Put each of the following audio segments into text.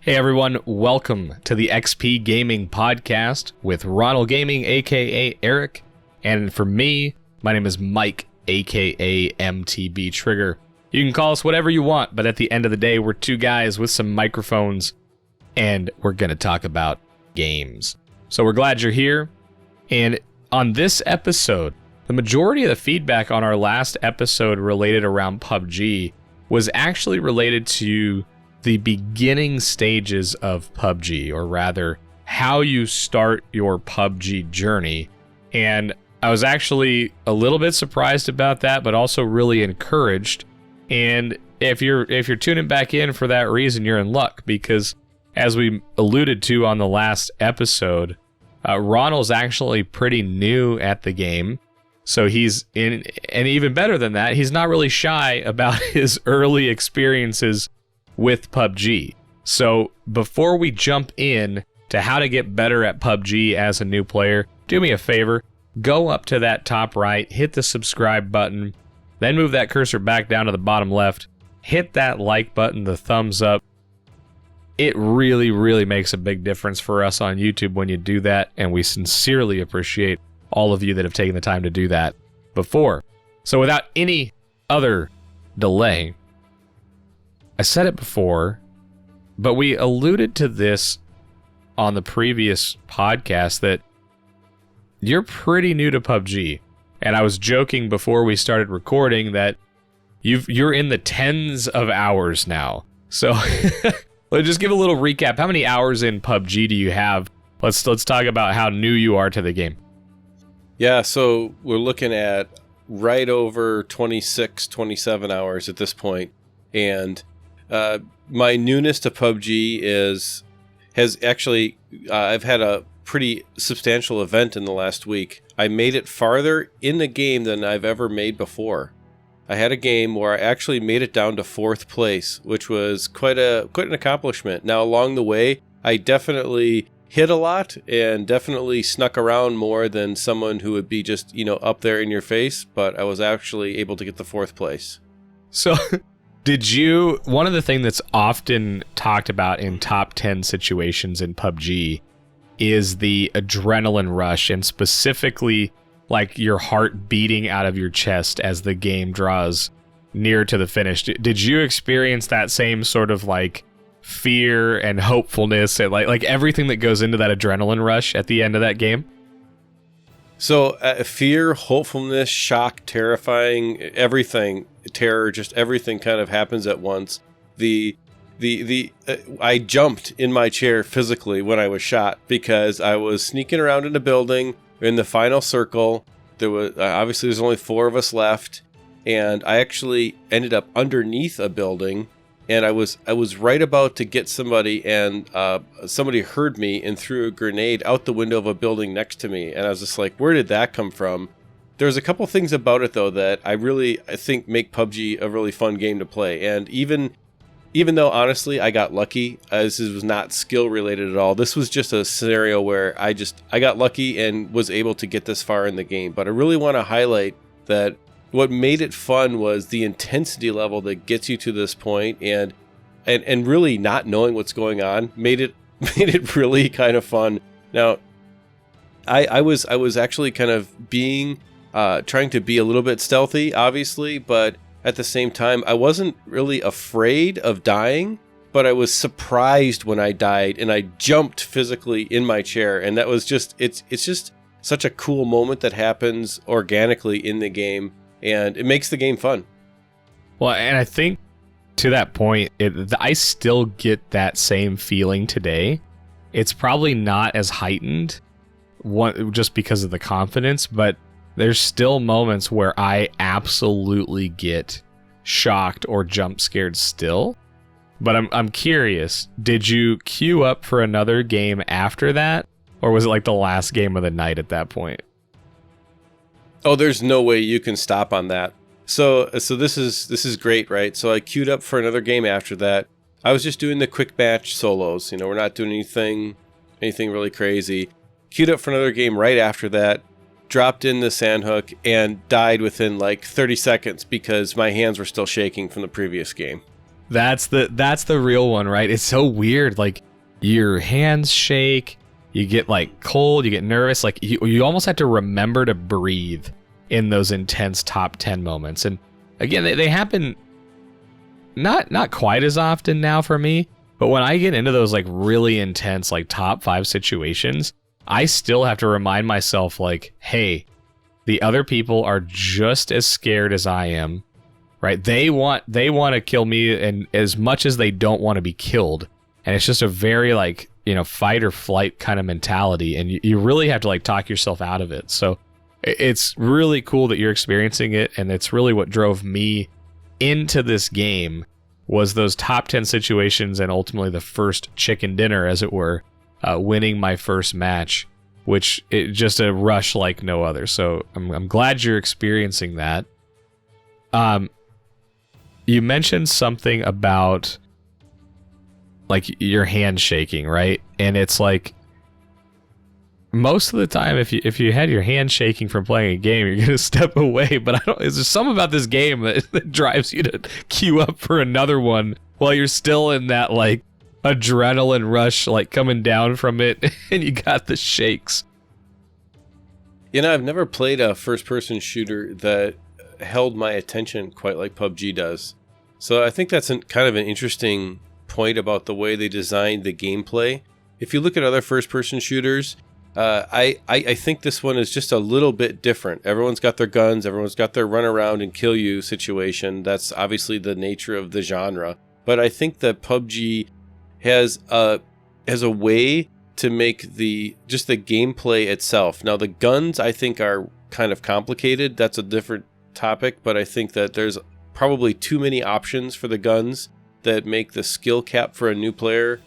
Hey everyone, welcome to the XPGaming Podcast with Ronal Gaming, aka Eric, and for me, my name is Mike, aka MTB Trigger. You can call us whatever you want, but at the end of the day, we're two guys with some microphones, and we're going to talk about games. So we're glad you're here, and on this episode, the majority of the feedback on our last episode related around Pubg was actually related to the beginning stages of Pubg, or rather, how you start your Pubg journey. And I was actually a little bit surprised about that, but also really encouraged. And if you're tuning back in for that reason, you're in luck, because as we alluded to on the last episode, Ronal's actually pretty new at the game. So he's in, and even better than that, he's not really shy about his early experiences with Pubg. So before we jump in to how to get better at Pubg as a new player, do me a favor, go up to that top right, hit the subscribe button, then move that cursor back down to the bottom left, hit that like button, the thumbs up. It really, really makes a big difference for us on YouTube when you do that, and we sincerely appreciate all of you that have taken the time to do that before. So without any other delay, I said it before, but we alluded to this on the previous podcast that you're pretty new to Pubg. And I was joking before we started recording that you're in the tens of hours now. So let's just give a little recap. How many hours in Pubg do you have? Let's talk about how new you are to the game. Yeah, so we're looking at right over 26, 27 hours at this point. And my newness to Pubg has actually, I've had a pretty substantial event in the last week. I made it farther in the game than I've ever made before. I had a game where I actually made it down to 4th place, which was quite an accomplishment. Now, along the way, I definitely hit a lot and definitely snuck around more than someone who would be just, up there in your face, but I was actually able to get the 4th place. So one of the things that's often talked about in top 10 situations in Pubg is the adrenaline rush, and specifically like your heart beating out of your chest as the game draws near to the finish. Did you experience that same sort of like fear and hopefulness and like everything that goes into that adrenaline rush at the end of that game? So fear, hopefulness, shock, terrifying, everything, terror, just everything kind of happens at once. I jumped in my chair physically when I was shot because I was sneaking around in a building in the final circle. There was obviously there's only 4 of us left, and I actually ended up underneath a building. And I was right about to get somebody, and somebody heard me and threw a grenade out the window of a building next to me. And I was just like, where did that come from? There's a couple things about it, though, that I think make Pubg a really fun game to play. And even though, honestly, I got lucky, this was not skill-related at all. This was just a scenario where I got lucky and was able to get this far in the game. But I really want to highlight that what made it fun was the intensity level that gets you to this point, and really not knowing what's going on made it really kind of fun. Now, I was actually kind of trying to be a little bit stealthy, obviously, but at the same time, I wasn't really afraid of dying, but I was surprised when I died, and I jumped physically in my chair, and that was just it's just such a cool moment that happens organically in the game. And it makes the game fun. Well, and I think to that point, I still get that same feeling today. It's probably not as heightened just because of the confidence, but there's still moments where I absolutely get shocked or jump scared still. But I'm curious, did you queue up for another game after that? Or was it like the last game of the night at that point? Oh, there's no way you can stop on that. So this is great, right? So I queued up for another game after that. I was just doing the quick match solos. We're not doing anything really crazy. Queued up for another game right after that. Dropped in the sandhook and died within like 30 seconds because my hands were still shaking from the previous game. That's the real one, right? It's so weird. Like, your hands shake, you get like cold, you get nervous. Like, you almost have to remember to breathe in those intense top 10 moments. And again, they happen not quite as often now for me, but when I get into those like really intense like top 5 situations, I still have to remind myself like, hey, the other people are just as scared as I am, right? They want to kill me, and as much as they don't want to be killed. And it's just a very like, fight or flight kind of mentality, and you really have to like talk yourself out of it. So it's really cool that you're experiencing it, and it's really what drove me into this game, was those top 10 situations and ultimately the first chicken dinner, as it were, winning my first match, which it just a rush like no other. So I'm glad you're experiencing that. You mentioned something about like your hand shaking, right? And it's like, most of the time, if you had your hand shaking from playing a game, you're gonna step away. But is there something about this game that drives you to queue up for another one while you're still in that like adrenaline rush, like coming down from it, and you got the shakes? I've never played a first-person shooter that held my attention quite like PUBG does. So I think that's kind of an interesting point about the way they designed the gameplay. If you look at other first-person shooters, I think this one is just a little bit different. Everyone's got their guns, everyone's got their run around and kill you situation. That's obviously the nature of the genre. But I think that PUBG has a way to make the gameplay itself. Now the guns I think are kind of complicated. That's a different topic, but I think that there's probably too many options for the guns that make the skill cap for a new player,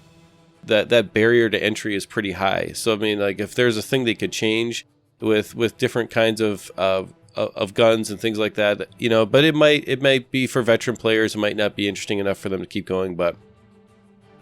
that barrier to entry is pretty high. So I mean, like, if there's a thing they could change with different kinds of guns and things like that, but it might be for veteran players, it might not be interesting enough for them to keep going. But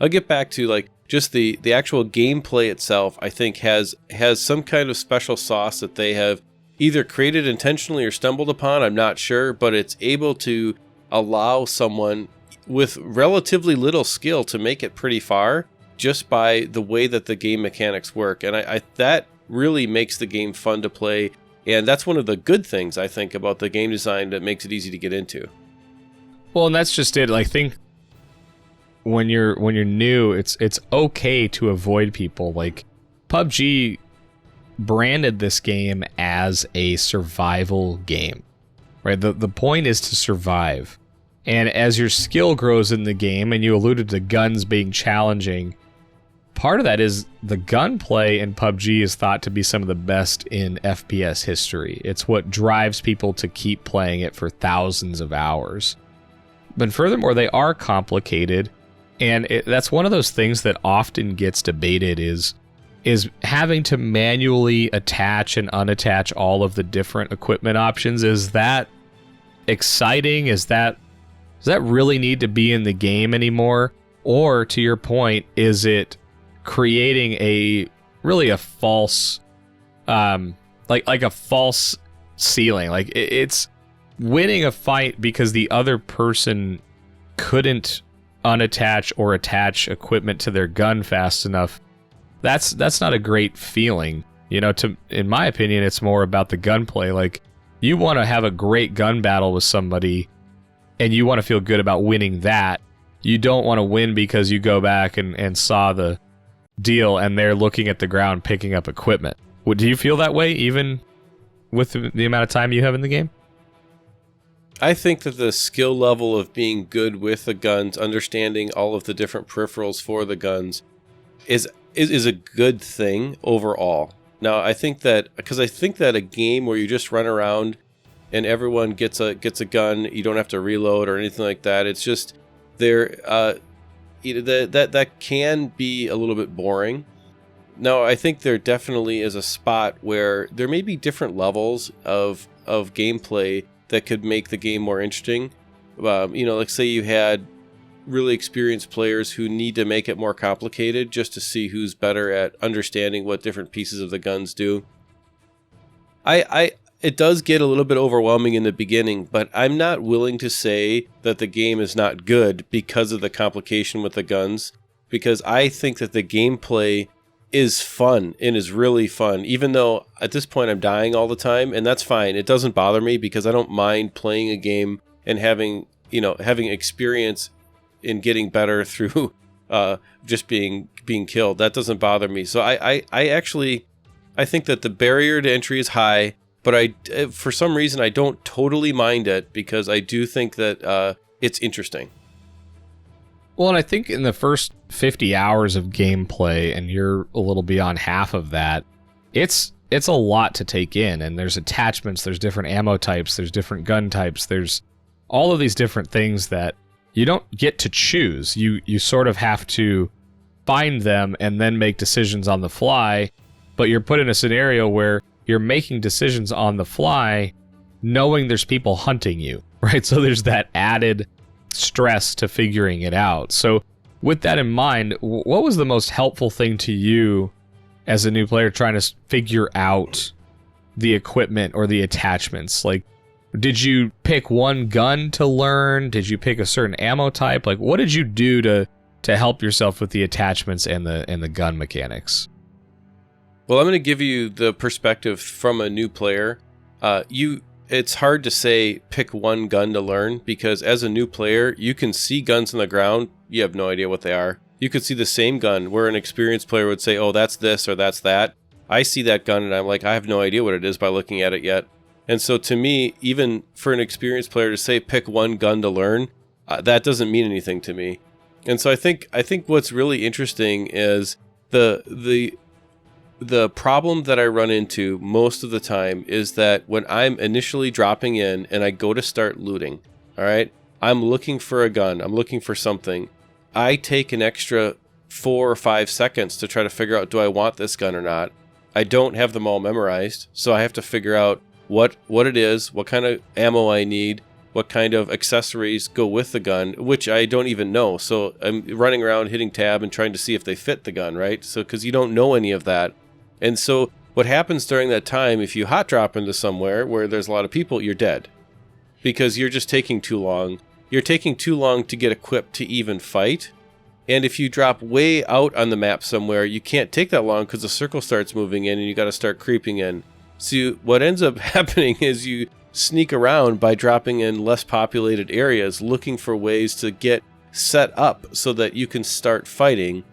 I'll get back to like just the actual gameplay itself. I think has some kind of special sauce that they have either created intentionally or stumbled upon. I'm not sure, but it's able to allow someone with relatively little skill to make it pretty far, just by the way that the game mechanics work. And I that really makes the game fun to play. And that's one of the good things, I think, about the game design that makes it easy to get into. Well, and that's just it. I think when you're new, it's okay to avoid people. Like, PUBG branded this game as a survival game, right? The point is to survive. And as your skill grows in the game, and you alluded to guns being challenging, part of that is the gunplay in PUBG is thought to be some of the best in FPS history. It's what drives people to keep playing it for thousands of hours. But furthermore, they are complicated, and that's one of those things that often gets debated is having to manually attach and unattach all of the different equipment options. Is that exciting? Does that really need to be in the game anymore? Or, to your point, is it creating a false, like a false ceiling? Like, it's winning a fight because the other person couldn't unattach or attach equipment to their gun fast enough. That's not a great feeling. In my opinion, it's more about the gunplay. Like, you want to have a great gun battle with somebody, and you want to feel good about winning that. You don't want to win because you go back and saw the deal and they're looking at the ground picking up equipment. Do you feel that way even with the amount of time you have in the game? I think that the skill level of being good with the guns, understanding all of the different peripherals for the guns, is a good thing overall. Now, I think that a game where you just run around and everyone gets a gun, you don't have to reload or anything like that. It's just that can be a little bit boring. Now, I think there definitely is a spot where there may be different levels of gameplay that could make the game more interesting. Like, say you had really experienced players who need to make it more complicated just to see who's better at understanding what different pieces of the guns do. I it does get a little bit overwhelming in the beginning, but I'm not willing to say that the game is not good because of the complication with the guns, because I think that the gameplay is fun and is really fun, even though at this point I'm dying all the time, and that's fine. It doesn't bother me because I don't mind playing a game and having experience in getting better through just being killed. That doesn't bother me. So I think that the barrier to entry is high, but for some reason I don't totally mind it because I do think that it's interesting. Well, and I think in the first 50 hours of gameplay, and you're a little beyond half of that, it's a lot to take in, and there's attachments, there's different ammo types, there's different gun types, there's all of these different things that you don't get to choose. You sort of have to find them and then make decisions on the fly, but you're put in a scenario where you're making decisions on the fly knowing there's people hunting you, right? So there's that added stress to figuring it out. So with that in mind, what was the most helpful thing to you as a new player trying to figure out the equipment or the attachments? Like, did you pick one gun to learn? Did you pick a certain ammo type? Like, what did you do to help yourself with the attachments and the gun mechanics? Well, I'm going to give you the perspective from a new player. It's hard to say pick one gun to learn because as a new player, you can see guns on the ground. You have no idea what they are. You could see the same gun where an experienced player would say, oh, that's this or that's that. I see that gun and I'm like, I have no idea what it is by looking at it yet. And so to me, even for an experienced player to say pick one gun to learn, that doesn't mean anything to me. And so I think what's really interesting is the problem that I run into most of the time is that when I'm initially dropping in and I go to start looting, all right, I'm looking for a gun, I'm looking for something. I take an extra 4 or 5 seconds to try to figure out, do I want this gun or not? I don't have them all memorized, so I have to figure out what it is, what kind of ammo I need, what kind of accessories go with the gun, which I don't even know. So I'm running around hitting tab and trying to see if they fit the gun, right? So because you don't know any of that. And so what happens during that time, if you hot drop into somewhere where there's a lot of people, you're dead because you're just taking too long. You're taking too long to get equipped to even fight. And if you drop way out on the map somewhere, you can't take that long because the circle starts moving in and you got to start creeping in. So what ends up happening is you sneak around by dropping in less populated areas, looking for ways to get set up so that you can start fighting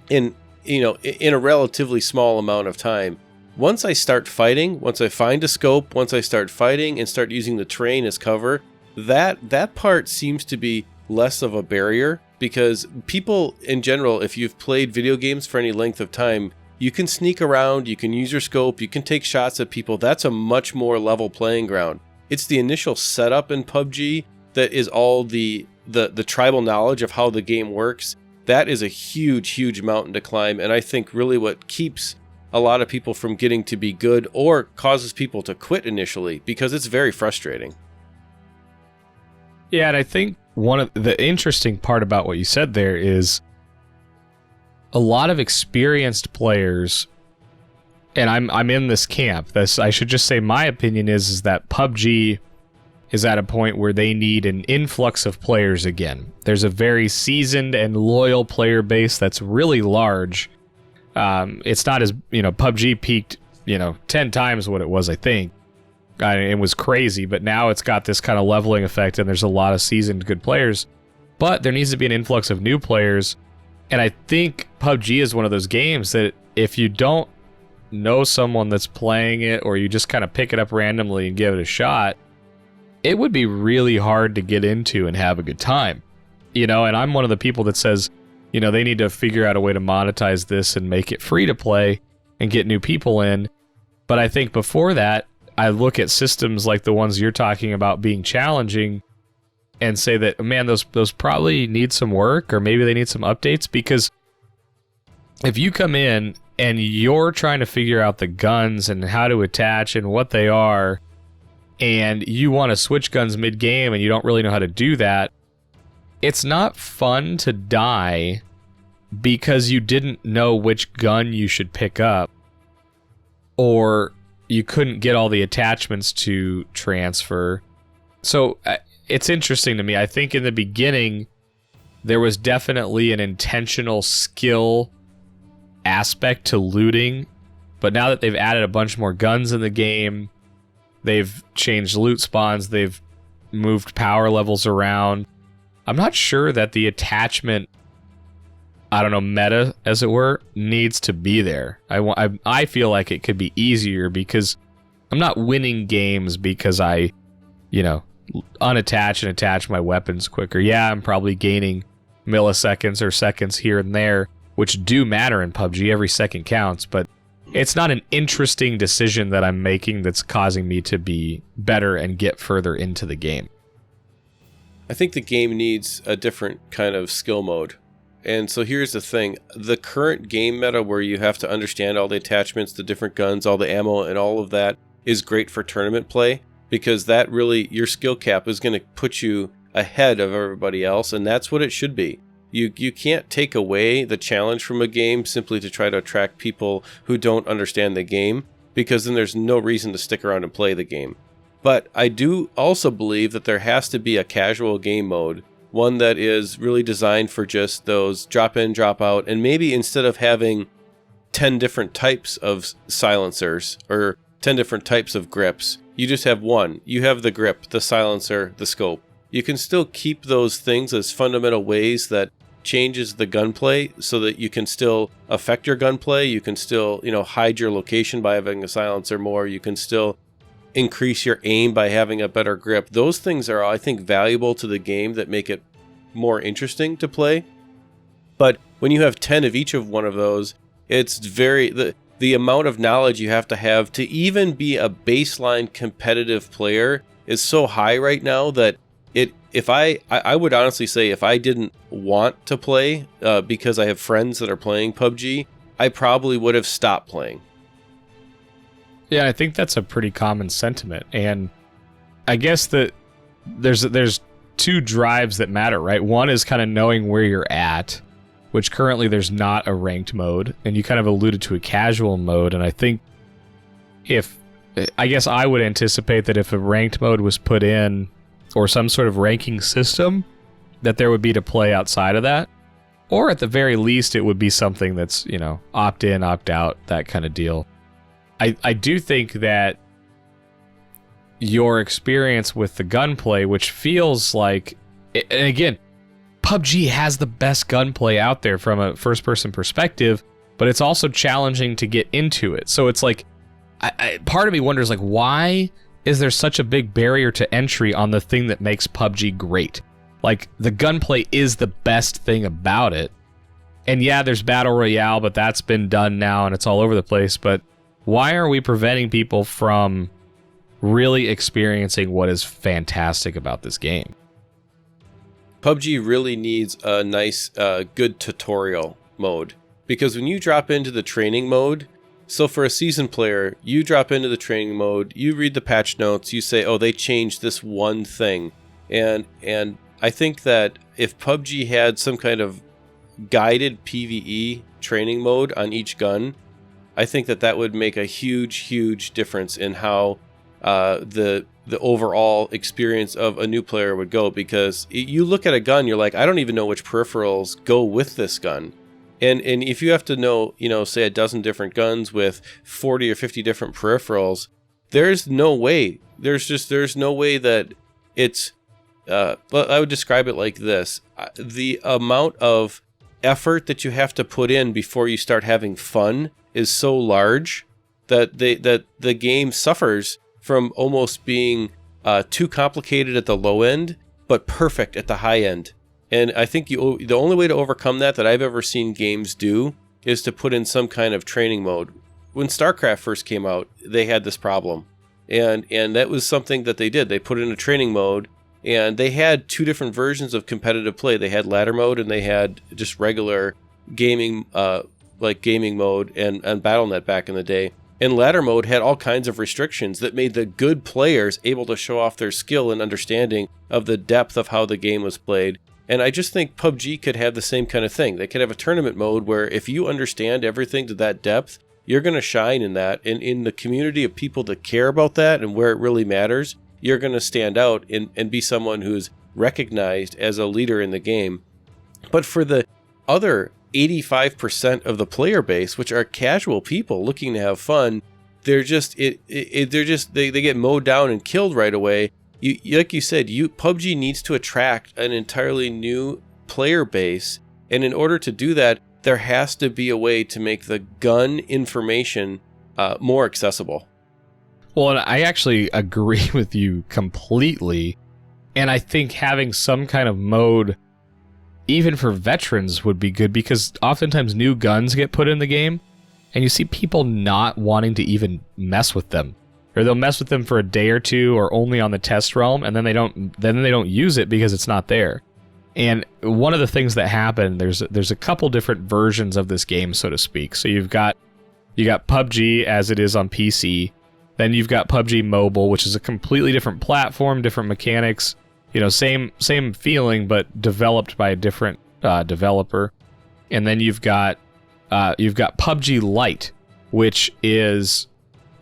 in a relatively small amount of time. Once I start fighting, once I find a scope, once I start fighting and start using the terrain as cover, that part seems to be less of a barrier because people in general, if you've played video games for any length of time, you can sneak around, you can use your scope, you can take shots at people. That's a much more level playing ground. It's the initial setup in PUBG that is all the tribal knowledge of how the game works. That is a huge, huge mountain to climb, and I think really what keeps a lot of people from getting to be good or causes people to quit initially because it's very frustrating. Yeah, and I think one of the interesting part about what you said there is a lot of experienced players, and I'm in this camp. I should just say my opinion is that PUBG is at a point where they need an influx of players again. There's a very seasoned and loyal player base that's really large. It's not as, PUBG peaked, 10 times what it was, I think. It was crazy, but now it's got this kind of leveling effect and there's a lot of seasoned good players. But there needs to be an influx of new players. And I think PUBG is one of those games that if you don't know someone that's playing it or you just kind of pick it up randomly and give it a shot, it would be really hard to get into and have a good time. And I'm one of the people that says, they need to figure out a way to monetize this and make it free to play and get new people in. But I think before that, I look at systems like the ones you're talking about being challenging and say that, man, those probably need some work or maybe they need some updates, because if you come in and you're trying to figure out the guns and how to attach and what they are, and you want to switch guns mid-game and you don't really know how to do that, it's not fun to die because you didn't know which gun you should pick up, or you couldn't get all the attachments to transfer. So it's interesting to me. I think in the beginning, there was definitely an intentional skill aspect to looting, but now that they've added a bunch more guns in the game, they've changed loot spawns, they've moved power levels around. I'm not sure that the attachment, I don't know, meta, as it were, needs to be there. I feel like it could be easier because I'm not winning games because I, unattach and attach my weapons quicker. Yeah, I'm probably gaining milliseconds or seconds here and there, which do matter in PUBG. Every second counts, but it's not an interesting decision that I'm making that's causing me to be better and get further into the game. I think the game needs a different kind of skill mode. And so here's the thing. The current game meta where you have to understand all the attachments, the different guns, all the ammo, and all of that is great for tournament play because that really, your skill cap is going to put you ahead of everybody else, and that's what it should be. You can't take away the challenge from a game simply to try to attract people who don't understand the game, because then there's no reason to stick around and play the game. But I do also believe that there has to be a casual game mode, one that is really designed for just those drop in, drop out, and maybe instead of having 10 different types of silencers or 10 different types of grips, you just have one. You have the grip, the silencer, the scope. You can still keep those things as fundamental ways that changes the gunplay so that you can still affect your gunplay. You can still, hide your location by having a silencer more. You can still increase your aim by having a better grip. Those things are, I think, valuable to the game that make it more interesting to play. But when you have 10 of each of one of those, it's the amount of knowledge you have to even be a baseline competitive player is so high right now that I would honestly say if I didn't want to play because I have friends that are playing PUBG, I probably would have stopped playing. Yeah, I think that's a pretty common sentiment, and I guess that there's two drives that matter, right? One is kind of knowing where you're at, which currently there's not a ranked mode, and you kind of alluded to a casual mode, and I think I guess I would anticipate that if a ranked mode was put in, or some sort of ranking system, that there would be to play outside of that, or at the very least it would be something that's, opt in, opt out, that kind of deal. I do think that your experience with the gunplay, which feels like, and again, PUBG has the best gunplay out there from a first-person perspective, but it's also challenging to get into it. So it's like, part of me wonders, like, why is there such a big barrier to entry on the thing that makes PUBG great? Like, the gunplay is the best thing about it. And yeah, there's Battle Royale, but that's been done now and it's all over the place. But why are we preventing people from really experiencing what is fantastic about this game? PUBG really needs a nice, good tutorial mode. Because when you drop into the training mode, so for a seasoned player, you drop into the training mode, you read the patch notes, you say, oh, they changed this one thing. And I think that if PUBG had some kind of guided PvE training mode on each gun, I think that would make a huge difference in how the overall experience of a new player would go. Because you look at a gun, you're like, I don't even know which peripherals go with this gun. And if you have to know, say a dozen different guns with 40 or 50 different peripherals, there's no way. There's no way that it's, I would describe it like this. The amount of effort that you have to put in before you start having fun is so large that the game suffers from almost being too complicated at the low end, but perfect at the high end. And I think the only way to overcome that I've ever seen games do is to put in some kind of training mode. When StarCraft first came out, they had this problem. And that was something that they did. They put in a training mode, and they had two different versions of competitive play. They had ladder mode, and they had just regular gaming, like gaming mode and Battle.net back in the day. And ladder mode had all kinds of restrictions that made the good players able to show off their skill and understanding of the depth of how the game was played. And I just think PUBG could have the same kind of thing. They could have a tournament mode where if you understand everything to that depth, you're going to shine in that. And in the community of people that care about that and where it really matters, you're going to stand out and be someone who's recognized as a leader in the game. But for the other 85% of the player base, which are casual people looking to have fun, they get mowed down and killed right away. Like you said, PUBG needs to attract an entirely new player base, and in order to do that, there has to be a way to make the gun information more accessible. Well, and I actually agree with you completely, and I think having some kind of mode, even for veterans, would be good, because oftentimes new guns get put in the game, and you see people not wanting to even mess with them. Or they'll mess with them for a day or two, or only on the test realm, and then they don't use it because it's not there. And one of the things that happen, there's a couple different versions of this game, so to speak. So you got PUBG as it is on PC, then you've got PUBG Mobile, which is a completely different platform, different mechanics, same feeling, but developed by a different developer. And then you've got PUBG Lite, which is,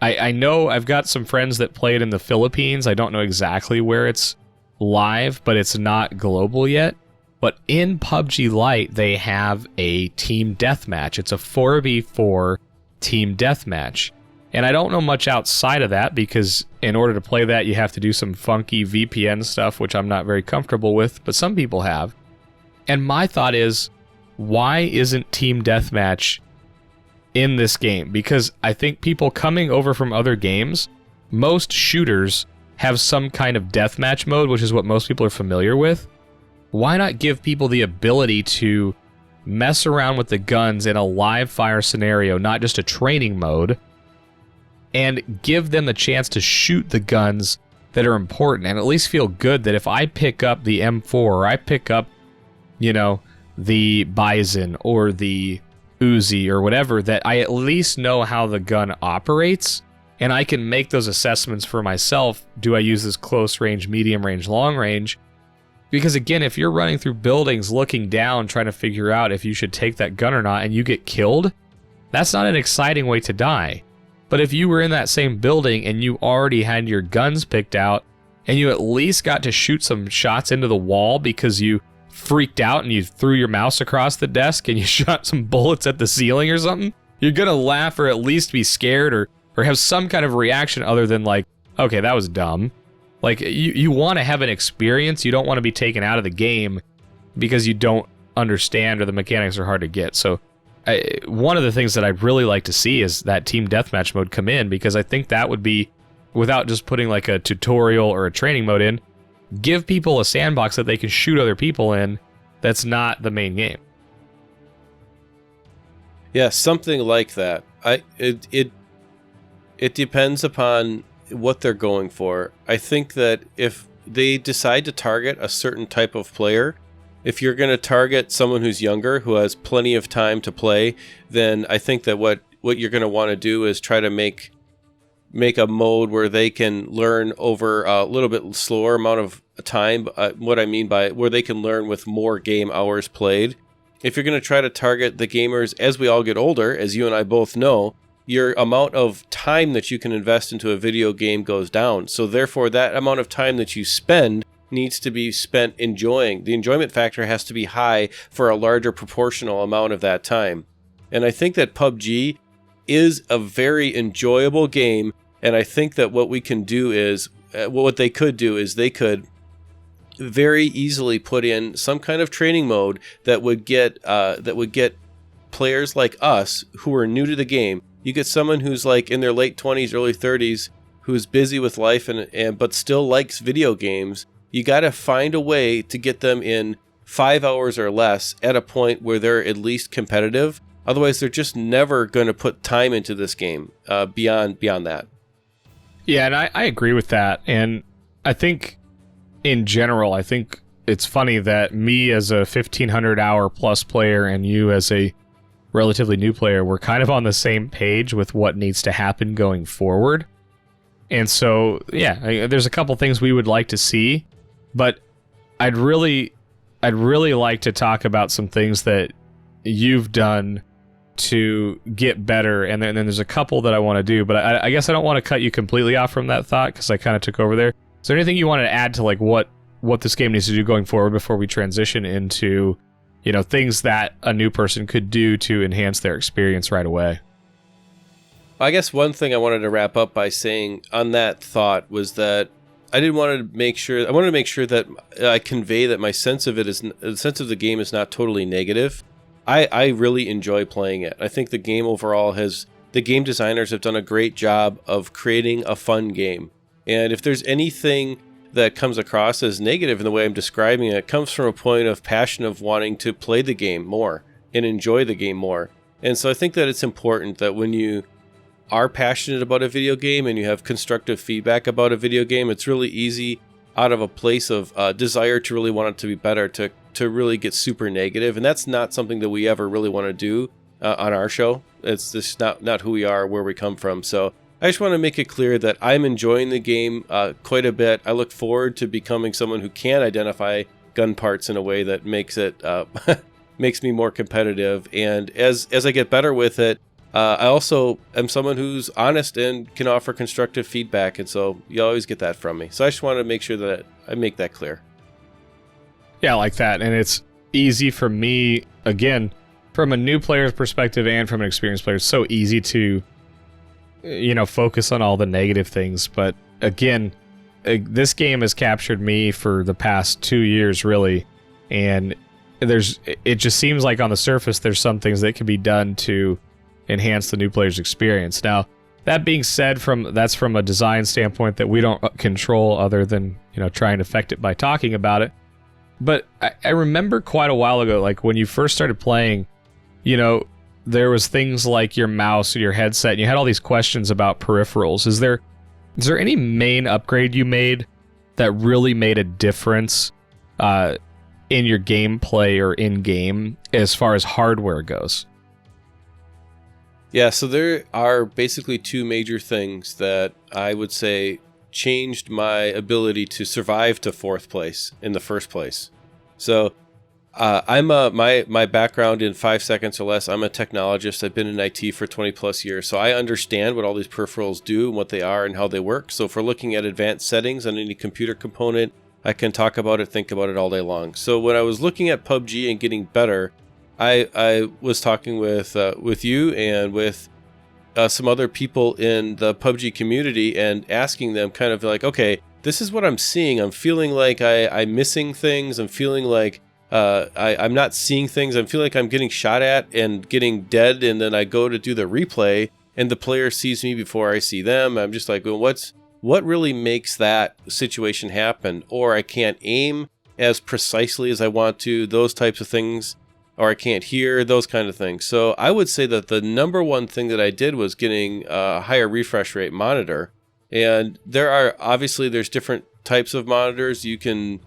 I know I've got some friends that play it in the Philippines. I don't know exactly where it's live, but it's not global yet. But in PUBG Lite, they have a team deathmatch. It's a 4v4 team deathmatch. And I don't know much outside of that, because in order to play that, you have to do some funky VPN stuff, which I'm not very comfortable with, but some people have. And my thought is, why isn't team deathmatch in this game? Because I think people coming over from other games, most shooters have some kind of deathmatch mode, which is what most people are familiar with. Why not give people the ability to mess around with the guns in a live fire scenario, not just a training mode, and give them the chance to shoot the guns that are important, and at least feel good that if I pick up the M4, or I pick up, the Bison or the Uzi or whatever, that I at least know how the gun operates, and I can make those assessments for myself. Do I use this close range, medium range, long range? Because again, if you're running through buildings looking down trying to figure out if you should take that gun or not, and you get killed, that's not an exciting way to die. But if you were in that same building and you already had your guns picked out, and you at least got to shoot some shots into the wall because you freaked out and you threw your mouse across the desk and you shot some bullets at the ceiling or something, you're gonna laugh, or at least be scared, or have some kind of reaction other than like, okay, that was dumb. Like, you want to have an experience. You don't want to be taken out of the game because you don't understand or the mechanics are hard to get. So one of the things that I'd really like to see is that team deathmatch mode come in, because I think that would be, without just putting like a tutorial or a training mode in, give people a sandbox that they can shoot other people in that's not the main game. Yeah, something like that. It depends upon what they're going for. I think that if they decide to target a certain type of player, if you're going to target someone who's younger, who has plenty of time to play, then I think that what you're going to want to do is try to make a mode where they can learn over a little bit slower amount of time. What I mean by where they can learn with more game hours played. If you're going to try to target the gamers as we all get older, as you and I both know, your amount of time that you can invest into a video game goes down. So therefore, that amount of time that you spend needs to be spent enjoying. The enjoyment factor has to be high for a larger proportional amount of that time. And I think that PUBG is a very enjoyable game. And I think that what we can do is, what they could do is they could very easily put in some kind of training mode that would get players like us who are new to the game. You get someone who's like in their late 20s, early 30s, who's busy with life and but still likes video games. You got to find a way to get them in 5 hours or less at a point where they're at least competitive. Otherwise, they're just never going to put time into this game beyond that. Yeah, and I agree with that. And I think in general, I think it's funny that me as a 1,500 hour plus player and you as a relatively new player, we're kind of on the same page with what needs to happen going forward. And so, yeah, there's a couple things we would like to see, but I'd really like to talk about some things that you've done to get better, and then there's a couple that I want to do, but I guess I don't want to cut you completely off from that thought because I kind of took over there. Is there anything you wanted to add to like what this game needs to do going forward before we transition into, you know, things that a new person could do to enhance their experience right away? I guess one thing I wanted to wrap up by saying on that thought was that I wanted to make sure that I convey that my sense of the game is not totally negative. I really enjoy playing it. I think the game overall the game designers have done a great job of creating a fun game. And if there's anything that comes across as negative in the way I'm describing it, it comes from a point of passion of wanting to play the game more and enjoy the game more. And so I think that it's important that when you are passionate about a video game and you have constructive feedback about a video game, it's really easy out of a place of desire to really want it to be better to really get super negative. And that's not something that we ever really want to do on our show. It's just not who we are, where we come from. So I just want to make it clear that I'm enjoying the game quite a bit. I look forward to becoming someone who can identify gun parts in a way that makes it makes me more competitive. And as I get better with it, I also am someone who's honest and can offer constructive feedback, and so you always get that from me. So I just want to make sure that I make that clear. Yeah, I like that. And it's easy for me, again, from a new player's perspective and from an experienced player, it's so easy to, you know, focus on all the negative things. But again, this game has captured me for the past 2 years, really. And it just seems like on the surface, there's some things that can be done to enhance the new player's experience. Now, that being said, that's from a design standpoint that we don't control other than, you know, try and affect it by talking about it. But I remember quite a while ago, like when you first started playing, you know, there was things like your mouse or your headset, and you had all these questions about peripherals. Is there any main upgrade you made that really made a difference in your gameplay or in-game as far as hardware goes? Yeah, so there are basically two major things that I would say changed my ability to survive to fourth place in the first place. So my background in 5 seconds or less, I'm a technologist. I've been in IT for 20 plus years. So I understand what all these peripherals do and what they are and how they work. So if we're looking at advanced settings on any computer component, I can talk about it, think about it all day long. So when I was looking at PUBG and getting better, I was talking with you and with some other people in the PUBG community and asking them kind of like, okay, this is what I'm seeing. I'm feeling like I'm missing things. I'm feeling like I'm not seeing things. I feel like I'm getting shot at and getting dead. And then I go to do the replay and the player sees me before I see them. I'm just like, well, what really makes that situation happen? Or I can't aim as precisely as I want to, those types of things. Or I can't hear, those kind of things. So I would say that the number one thing that I did was getting a higher refresh rate monitor. And there's different types of monitors. You can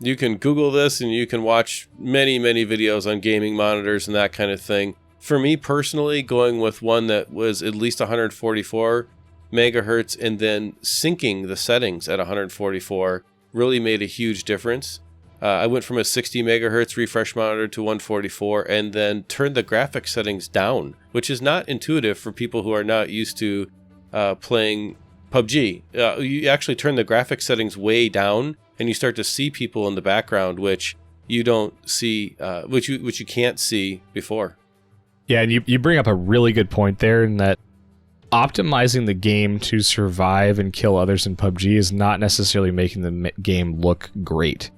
Google this and you can watch many, many videos on gaming monitors and that kind of thing. For me personally, going with one that was at least 144 megahertz and then syncing the settings at 144 really made a huge difference. I went from a 60 megahertz refresh monitor to 144 and then turned the graphics settings down, which is not intuitive for people who are not used to playing PUBG. You actually turn the graphics settings way down and you start to see people in the background, which you don't see, which you can't see before. Yeah, and you bring up a really good point there in that optimizing the game to survive and kill others in PUBG is not necessarily making the game look great.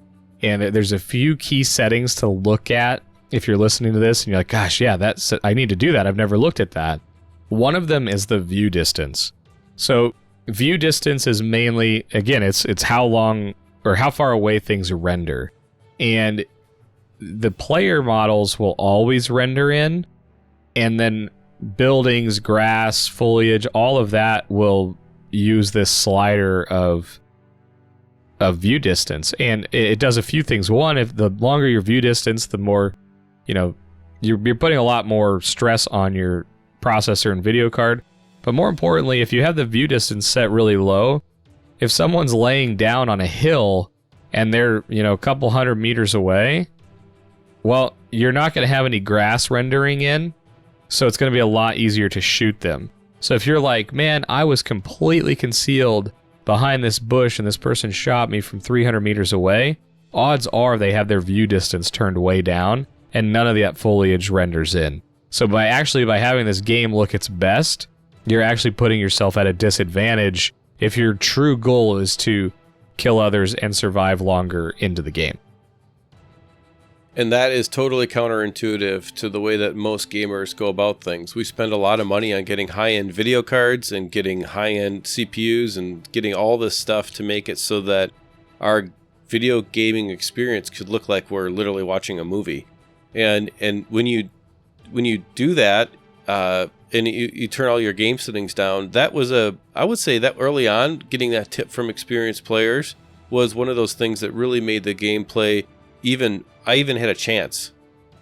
And there's a few key settings to look at if you're listening to this and you're like, gosh, yeah, I need to do that. I've never looked at that. One of them is the view distance. So view distance is mainly, again, it's how long or how far away things render. And the player models will always render in, and then buildings, grass, foliage, all of that will use this slider of view distance, and it does a few things. One, if the longer your view distance, the more, you know, you're putting a lot more stress on your processor and video card. But more importantly, if you have the view distance set really low, if someone's laying down on a hill and they're, you know, a couple 100 meters away, well, you're not going to have any grass rendering in. So it's going to be a lot easier to shoot them. So if you're like, man, I was completely concealed behind this bush and this person shot me from 300 meters away, odds are they have their view distance turned way down and none of that foliage renders in. So by having this game look its best, you're actually putting yourself at a disadvantage if your true goal is to kill others and survive longer into the game. And that is totally counterintuitive to the way that most gamers go about things. We spend a lot of money on getting high-end video cards and getting high-end CPUs and getting all this stuff to make it so that our video gaming experience could look like we're literally watching a movie. And when you do that, and you turn all your game settings down, I would say that early on, getting that tip from experienced players was one of those things that really made the gameplay I even had a chance,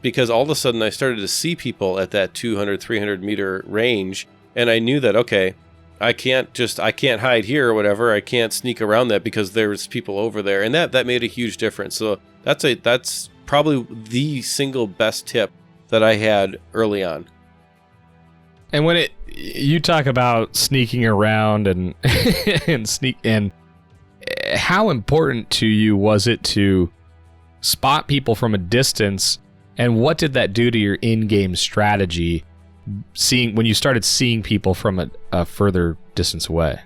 because all of a sudden I started to see people at that 200, 300 meter range, and I knew that, okay, I can't hide here or whatever. I can't sneak around that because there's people over there, and that made a huge difference. So that's probably the single best tip that I had early on. And when you talk about sneaking around and and how important to you was it to spot people from a distance, and what did that do to your in-game strategy when you started seeing people from a further distance away?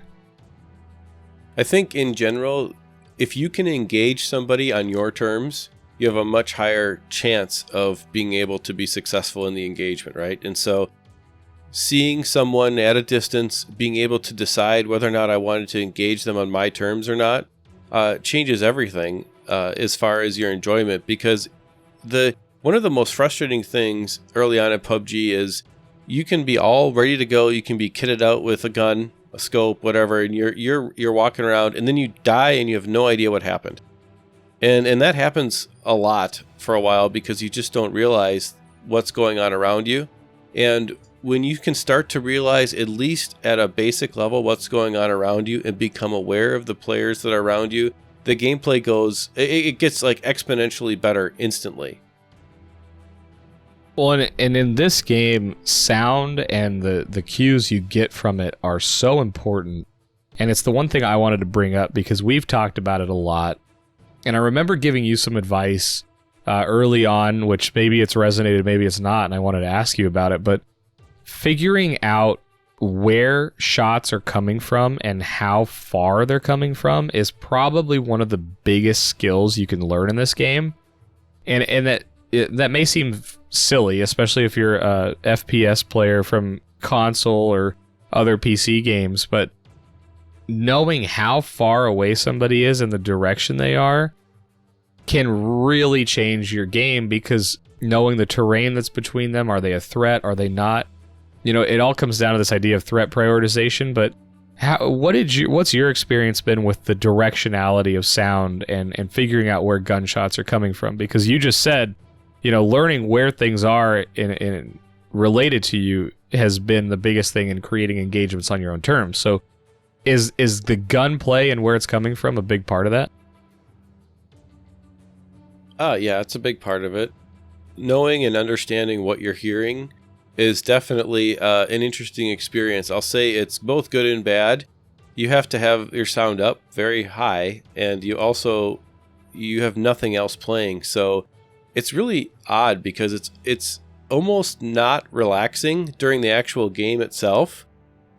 I think in general, if you can engage somebody on your terms, you have a much higher chance of being able to be successful in the engagement, right? And so seeing someone at a distance, being able to decide whether or not I wanted to engage them on my terms or not, changes everything. As far as your enjoyment, because one of the most frustrating things early on in PUBG is you can be all ready to go, you can be kitted out with a gun, a scope, whatever, and you're walking around, and then you die and you have no idea what happened, and that happens a lot for a while because you just don't realize what's going on around you. And when you can start to realize, at least at a basic level, what's going on around you and become aware of the players that are around you, the gameplay it gets like exponentially better instantly. Well, and in this game, sound and the cues you get from it are so important. And it's the one thing I wanted to bring up because we've talked about it a lot. And I remember giving you some advice early on, which maybe it's resonated, maybe it's not, and I wanted to ask you about it. But figuring out where shots are coming from and how far they're coming from is probably one of the biggest skills you can learn in this game. And that may seem silly, especially if you're a FPS player from console or other PC games, but knowing how far away somebody is and the direction they are can really change your game, because knowing the terrain that's between them, are they a threat, are they not? You know, it all comes down to this idea of threat prioritization, but what's your experience been with the directionality of sound and figuring out where gunshots are coming from? Because you just said, you know, learning where things are in related to you has been the biggest thing in creating engagements on your own terms. So is the gunplay and where it's coming from a big part of that? Yeah, it's a big part of it. Knowing and understanding what you're hearing is definitely an interesting experience. I'll say it's both good and bad. You have to have your sound up very high, and you have nothing else playing. So it's really odd because it's almost not relaxing during the actual game itself.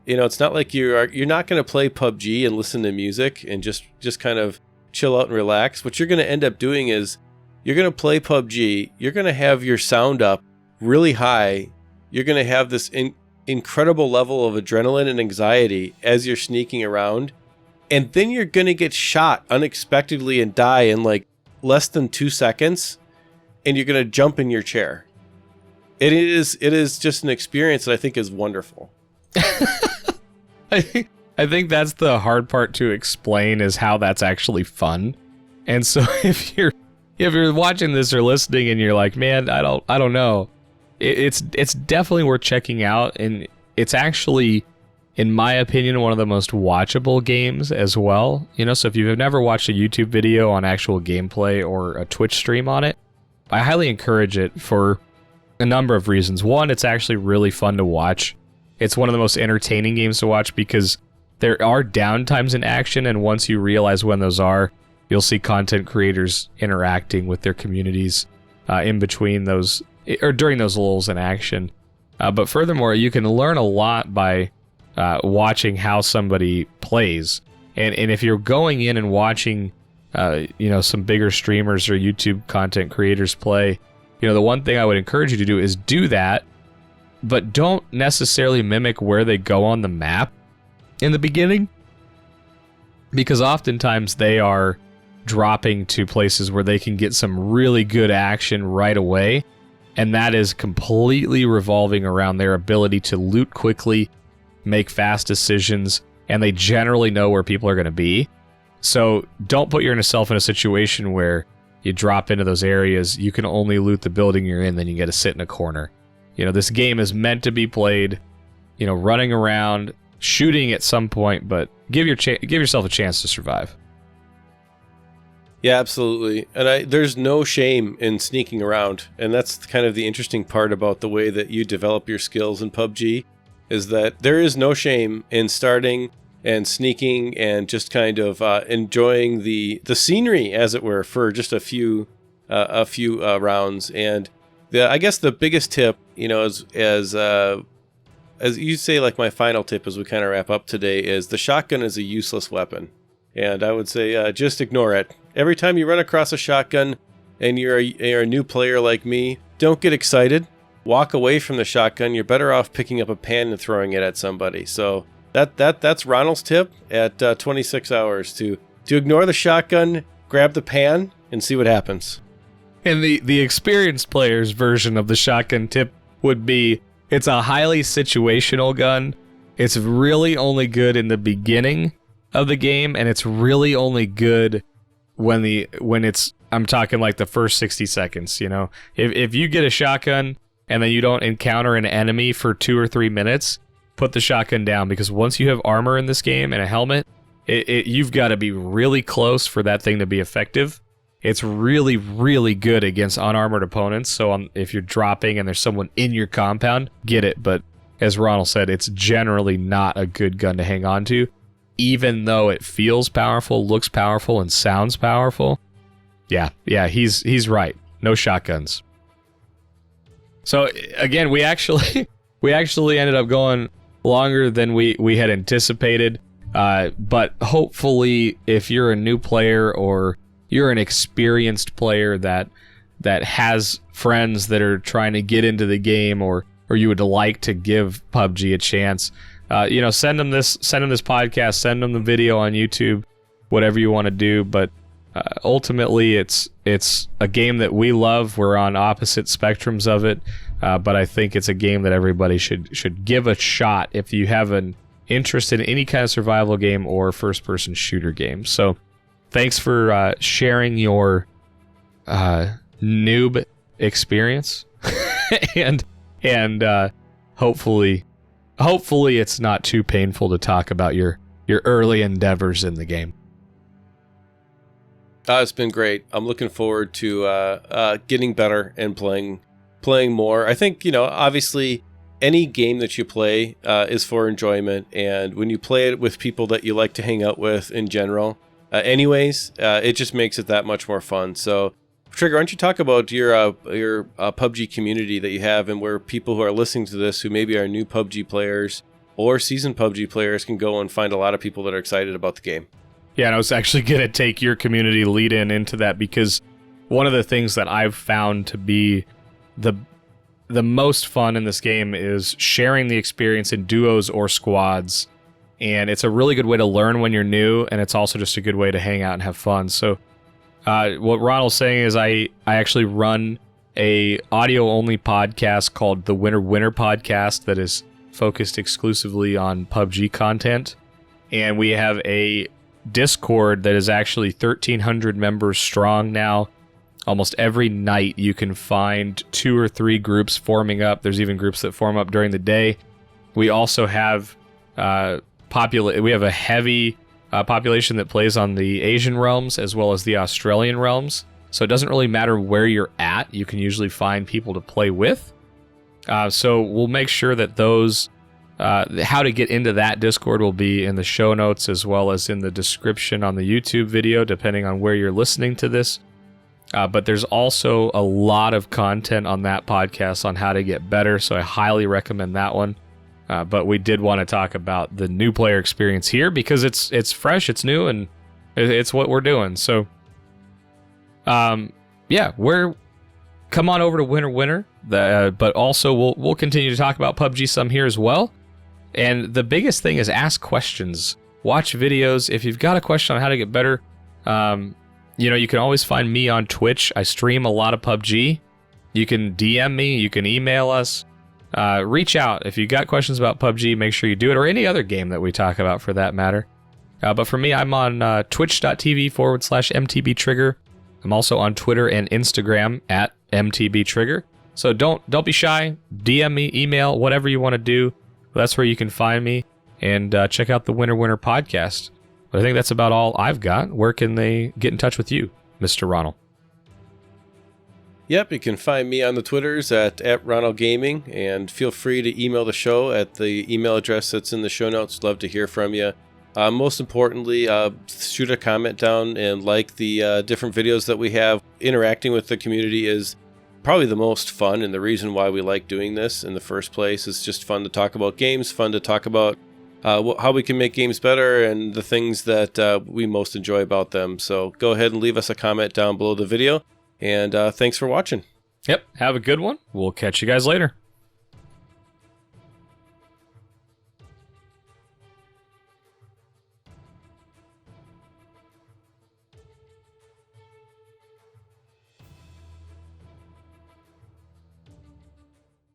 You know, it's not like you're not going to play PUBG and listen to music and just kind of chill out and relax. What you're going to end up doing is you're going to play PUBG. You're going to have your sound up really high. You're going to have this incredible level of adrenaline and anxiety as you're sneaking around. And then you're going to get shot unexpectedly and die in like less than 2 seconds. And you're going to jump in your chair. It is just an experience that I think is wonderful. I think that's the hard part to explain, is how that's actually fun. And so if you're watching this or listening and you're like, man, I don't know. It's definitely worth checking out, and it's actually, in my opinion, one of the most watchable games as well. You know, so if you've never watched a YouTube video on actual gameplay or a Twitch stream on it, I highly encourage it for a number of reasons. One, it's actually really fun to watch. It's one of the most entertaining games to watch because there are downtimes in action, and once you realize when those are, you'll see content creators interacting with their communities in between those, or during those lulls in action. But furthermore, you can learn a lot by watching how somebody plays. And if you're going in and watching, some bigger streamers or YouTube content creators play, the one thing I would encourage you to do is do that, but don't necessarily mimic where they go on the map in the beginning, because oftentimes they are dropping to places where they can get some really good action right away, and that is completely revolving around their ability to loot quickly, make fast decisions, and they generally know where people are going to be. So don't put yourself in a situation where you drop into those areas, you can only loot the building you're in, then you get to sit in a corner. This game is meant to be played, running around, shooting at some point, but give yourself a chance to survive. Yeah, absolutely. And there's no shame in sneaking around. And that's kind of the interesting part about the way that you develop your skills in PUBG, is that there is no shame in starting and sneaking and just kind of enjoying the scenery, as it were, for just a few rounds. And I guess the biggest tip, as you say, like my final tip as we kind of wrap up today, is the shotgun is a useless weapon. And I would say just ignore it. Every time you run across a shotgun and you're a new player like me, don't get excited. Walk away from the shotgun. You're better off picking up a pan and throwing it at somebody. So that's Ronald's tip at 26 hours to ignore the shotgun, grab the pan, and see what happens. And the experienced player's version of the shotgun tip would be, it's a highly situational gun. It's really only good in the beginning of the game, and it's really only good when it's, I'm talking like the first 60 seconds, If you get a shotgun and then you don't encounter an enemy for 2 or 3 minutes, put the shotgun down, because once you have armor in this game and a helmet, you've got to be really close for that thing to be effective. It's really, really good against unarmored opponents, so if you're dropping and there's someone in your compound, get it. But as Ronald said, it's generally not a good gun to hang on to, even though it feels powerful, looks powerful, and sounds powerful. Yeah, he's right. No shotguns. So again, we actually ended up going longer than we had anticipated. But hopefully, if you're a new player or you're an experienced player that has friends that are trying to get into the game, or you would like to give PUBG a chance, send them this podcast, send them the video on YouTube, whatever you want to do. But ultimately, it's a game that we love. We're on opposite spectrums of it, but I think it's a game that everybody should give a shot if you have an interest in any kind of survival game or first-person shooter game. So thanks for sharing your noob experience, and hopefully it's not too painful to talk about your early endeavors in the game. It's been great. I'm looking forward to getting better and playing more. I think, obviously any game that you play is for enjoyment, and when you play it with people that you like to hang out with in general, it just makes it that much more fun. So, Trigger, why don't you talk about your PUBG community that you have, and where people who are listening to this who maybe are new PUBG players or seasoned PUBG players can go and find a lot of people that are excited about the game. Yeah, and I was actually going to take your community lead into that, because one of the things that I've found to be the most fun in this game is sharing the experience in duos or squads. And it's a really good way to learn when you're new, and it's also just a good way to hang out and have fun. So what Ronald's saying is I actually run a audio-only podcast called the Winner Podcast that is focused exclusively on PUBG content. And we have a Discord that is actually 1,300 members strong now. Almost every night you can find 2 or 3 groups forming up. There's even groups that form up during the day. We also have we have a heavy population that plays on the Asian realms as well as the Australian realms. So it doesn't really matter where you're at. You can usually find people to play with. So we'll make sure that those, how to get into that Discord will be in the show notes as well as in the description on the YouTube video, depending on where you're listening to this. But there's also a lot of content on that podcast on how to get better, so I highly recommend that one. But we did want to talk about the new player experience here because it's fresh, it's new, and it's what we're doing. So, yeah, come on over to Winner. But also we'll continue to talk about PUBG some here as well. And the biggest thing is ask questions, watch videos. If you've got a question on how to get better, you can always find me on Twitch. I stream a lot of PUBG. You can DM me, you can email us, reach out. If you got questions about PUBG, make sure you do it, or any other game that we talk about for that matter. But for me, I'm on twitch.tv/MTB Trigger. I'm also on Twitter and Instagram at MTB Trigger. So don't be shy. DM me, email, whatever you want to do. That's where you can find me. And check out the Winner podcast. But I think that's about all I've got. Where can they get in touch with you, Mr. Ronald? Yep, you can find me on the Twitters at Ronal Gaming, and feel free to email the show at the email address that's in the show notes. Love to hear from you. Most importantly, shoot a comment down and like the different videos that we have. Interacting with the community is probably the most fun, and the reason why we like doing this in the first place is just fun to talk about games, fun to talk about how we can make games better and the things that we most enjoy about them. So go ahead and leave us a comment down below the video, and thanks for watching. Yep, have a good one. We'll catch you guys later.